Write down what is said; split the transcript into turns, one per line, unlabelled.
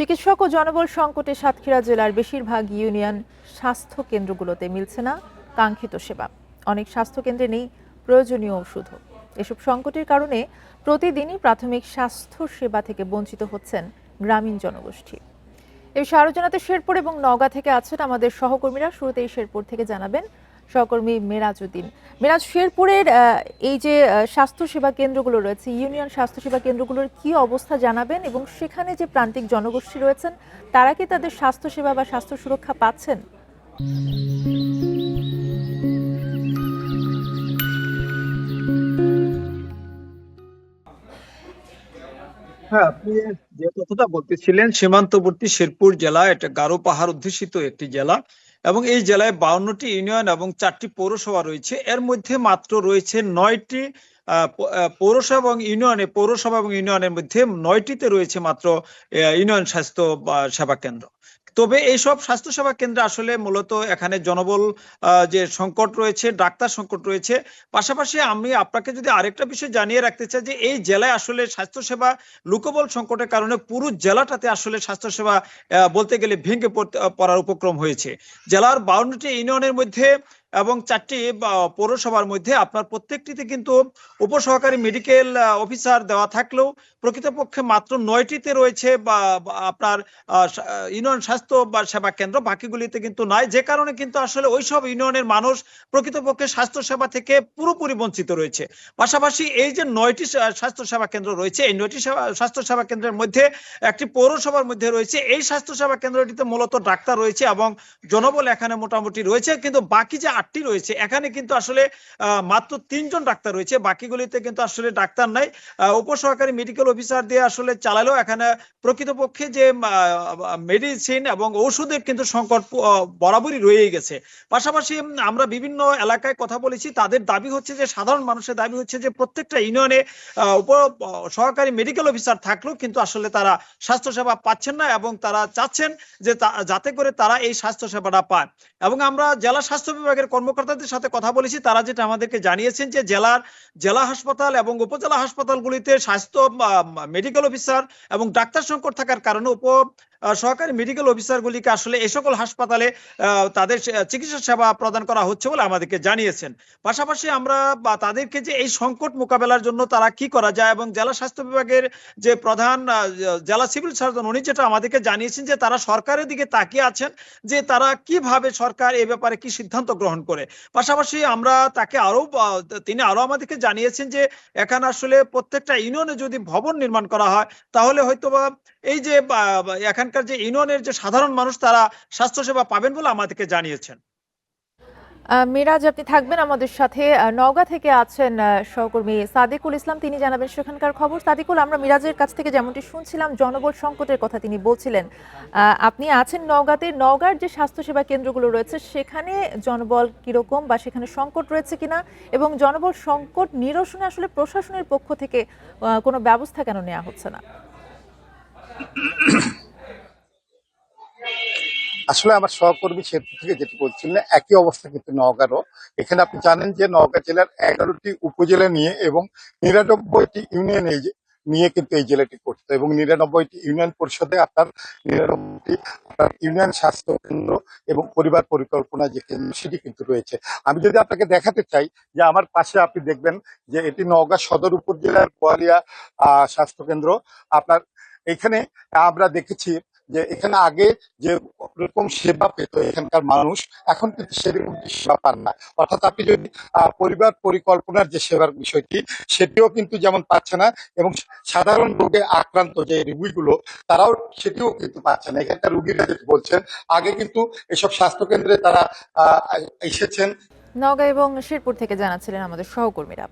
চিকিৎসক ও জনবল সংকটে সাতক্ষীরা জেলার বেশিরভাগ ইউনিয়ন স্বাস্থ্য কেন্দ্রগুলোতে মিলছে না কাঙ্ক্ষিত সেবা। অনেক স্বাস্থ্য কেন্দ্রে নেই প্রয়োজনীয় ওষুধও। এসব সংকটের কারণে প্রতিদিনই প্রাথমিক স্বাস্থ্য সেবা থেকে বঞ্চিত হচ্ছেন গ্রামীণ জনগোষ্ঠী। এই বিষয়ে আরো জানাতে শেরপুর এবং নওগাঁ থেকে আছেন আমাদের সহকর্মীরা। শুরুতেই শেরপুর থেকে জানাবেন সহকর্মী মেরাজউদ্দিন। মেরাজ, শেরপুরের এই যে স্বাস্থ্যসেবা কেন্দ্রগুলো রয়েছে, ইউনিয়ন স্বাস্থ্যসেবা কেন্দ্রগুলোর কি অবস্থা জানাবেন, এবং সেখানে যে প্রান্তিক জনগোষ্ঠী রয়েছেন তারা কি তাদের স্বাস্থ্যসেবা বা স্বাস্থ্য সুরক্ষা পাচ্ছেন?
হ্যাঁ, আপনি যে কথাটা বলতেছিলেন, সীমান্তবর্তী শেরপুর জেলা এটা গারো পাহাড় অধ্যুষিত একটি জেলা এবং এই জেলায় 52টি ইউনিয়ন এবং 4টি পৌরসভা রয়েছে। এর মধ্যে মাত্র রয়েছে 9টি পৌরসভা এবং ইউনিয়নের মধ্যে 9টিতে রয়েছে মাত্র ইউনিয়ন স্বাস্থ্য সেবা কেন্দ্র। তবে এইসব স্বাস্থ্য সেবা কেন্দ্রে আসলে মূলত এখানে জনবল যে সংকট রয়েছে, ডাক্তার সংকট রয়েছে। পাশাপাশি আমি আপনাকে যদি আরেকটা বিষয় জানিয়ে রাখতে চাই যে এই জেলায় আসলে স্বাস্থ্যসেবা লোকবল সংকটের কারণে পুরো জেলাটাতে আসলে স্বাস্থ্যসেবা বলতে গেলে ভেঙে পড়ার উপক্রম হয়েছে। জেলার 52টি ইউনিয়নের মধ্যে এবং 4টি পৌরসভার মধ্যে আপনার প্রত্যেকটিতে কিন্তু উপসহকারী মেডিকেল অফিসার দেওয়া থাকলেও প্রকৃতপক্ষে মাত্র 9টিতে রয়েছে বা আপনার ইউনিয়ন স্বাস্থ্য বা সেবা কেন্দ্র, বাকিগুলিতে কিন্তু নাই। যে কারণে কিন্তু আসলে ওইসব ইউনিয়নের মানুষ প্রকৃতপক্ষে স্বাস্থ্য সেবা থেকে পুরোপুরি বঞ্চিত রয়েছে। পাশাপাশি এই যে 9টি স্বাস্থ্য সেবা কেন্দ্র রয়েছে, এই 9টি স্বাস্থ্য সেবা কেন্দ্রের মধ্যে একটি পৌরসভার মধ্যে রয়েছে। এই স্বাস্থ্য সেবা কেন্দ্রটিতে মূলত ডাক্তার রয়েছে এবং জনবল এখানে মোটামুটি রয়েছে, কিন্তু বাকি যে 8টি রয়েছে এখানে কিন্তু আসলে মাত্র 3জন ডাক্তার রয়েছে, বাকিগুলিতে কিন্তু আসলে ডাক্তার নাই। উপসহকারী মেডিকেল অফিসার দিয়ে আসলে চালালেও এখানে প্রকৃতপক্ষে যে মেডিসিন এবং ওষুধের কিন্তু সংকট বরাবরই রয়েই গেছে। পাশাপাশি আমরা বিভিন্ন এলাকায় কথা বলেছি, তাদের দাবি হচ্ছে যে, সাধারণ মানুষের দাবি হচ্ছে যে প্রত্যেকটা ইউনিয়নে সহকারী মেডিকেল অফিসার থাকলেও কিন্তু আসলে তারা স্বাস্থ্য সেবা পাচ্ছেন না এবং তারা চাচ্ছেন যে যাতে করে তারা এই স্বাস্থ্য সেবাটা পায়। এবং আমরা জেলা স্বাস্থ্য বিভাগের কর্মকর্তাদের সাথে কথা বলেছি, তারা যেটা আমাদেরকে জানিয়েছেন যে জেলা হাসপাতাল এবং উপজেলা হাসপাতালগুলিতে স্বাস্থ্য মেডিকেল অফিসার এবং ডাক্তার সংকট থাকার কারণে সহকারী মেডিকেল অফিসারগুলিকে আসলে এই সকল হাসপাতালে তাদের চিকিৎসা সেবা প্রদান করা হচ্ছে বলে আমাদেরকে জানিয়েছেন। পাশাপাশি আমরা তাদেরকে যে এই সংকট মোকাবেলার জন্য তারা কি করা যায় এবং জেলা স্বাস্থ্য বিভাগের যে প্রধান জেলা সিভিল সার্জন উনি যেটা আমাদেরকে জানিয়েছেন যে তারা সরকারের দিকে তাকিয়ে আছেন যে তারা কিভাবে সরকার এ ব্যাপারে কি সিদ্ধান্ত গ্রহণ করে। পাশাপাশি আমরা তিনি আরো আমাদেরকে জানিয়েছেন যে এখানে আসলে প্রত্যেকটা ইউনিয়নে যদি ভবন নির্মাণ করা হয় তাহলে হয়তোবা এই যে এখানকার যে ইউনিয়নের যে সাধারণ মানুষ তারা স্বাস্থ্যসেবা পাবেন বলে আমাদেরকে জানিয়েছেন।
মিরাজ, আপনি থাকবেন আমাদের সাথে। নওগাঁ থেকে আছেন সহকর্মী সাদিকুল ইসলাম, তিনি জানাবেন সেখানকার খবর। সাদিকুল, আমরা মিরাজের কাছ থেকে যেমনটি শুনছিলাম জনবল সংকটের কথা তিনি বলছিলেন, আপনি আছেন নওগাঁতে। নওগাঁর যে স্বাস্থ্যসেবা কেন্দ্রগুলো রয়েছে সেখানে জনবল কিরকম বা সেখানে সংকট রয়েছে কিনা, এবং জনবল সংকট নিরসনে আসলে প্রশাসনের পক্ষ থেকে কোনো ব্যবস্থা কেন নেওয়া হচ্ছে না?
আসলে আমার সহকর্মী শেরপুর থেকে যেটি বলছিলেন একই অবস্থা কিন্তু নওগাঁরও। এখানে আপনি জানেন যে নওগাঁ জেলার 11টি উপজেলা নিয়ে এবং 99টি ইউনিয়ন নিয়ে কিন্তু এই জেলাটি গঠিত এবং 99টি ইউনিয়ন পরিষদে আপনার 99টি ইউনিয়ন স্বাস্থ্য কেন্দ্র এবং পরিবার পরিকল্পনা যে কেন্দ্র সেটি কিন্তু রয়েছে। আমি যদি আপনাকে দেখাতে চাই যে আমার পাশে আপনি দেখবেন যে এটি নওগাঁ সদর উপজেলার গোয়ালিয়া স্বাস্থ্য কেন্দ্র। আপনার এখানে আমরা দেখেছি যে এখানে আগে যে রকম সেবা পেত এখানকার মানুষ এখন কিন্তু সেরকম সেবা পান না। অর্থাৎ আপনি যদি পরিবার পরিকল্পনার যে সেবার বিষয়টি সেটিও কিন্তু যেমন পাচ্ছে না এবং সাধারণ রোগে আক্রান্ত যে রোগীগুলো তারাও সেটিও কিন্তু পাচ্ছে না। এখানকার রোগীরা যেটি বলছেন আগে কিন্তু এসব স্বাস্থ্য কেন্দ্রে তারা এসেছেন।
নওগাঁ এবং শেরপুর থেকে জানাচ্ছিলেন আমাদের সহকর্মীরা।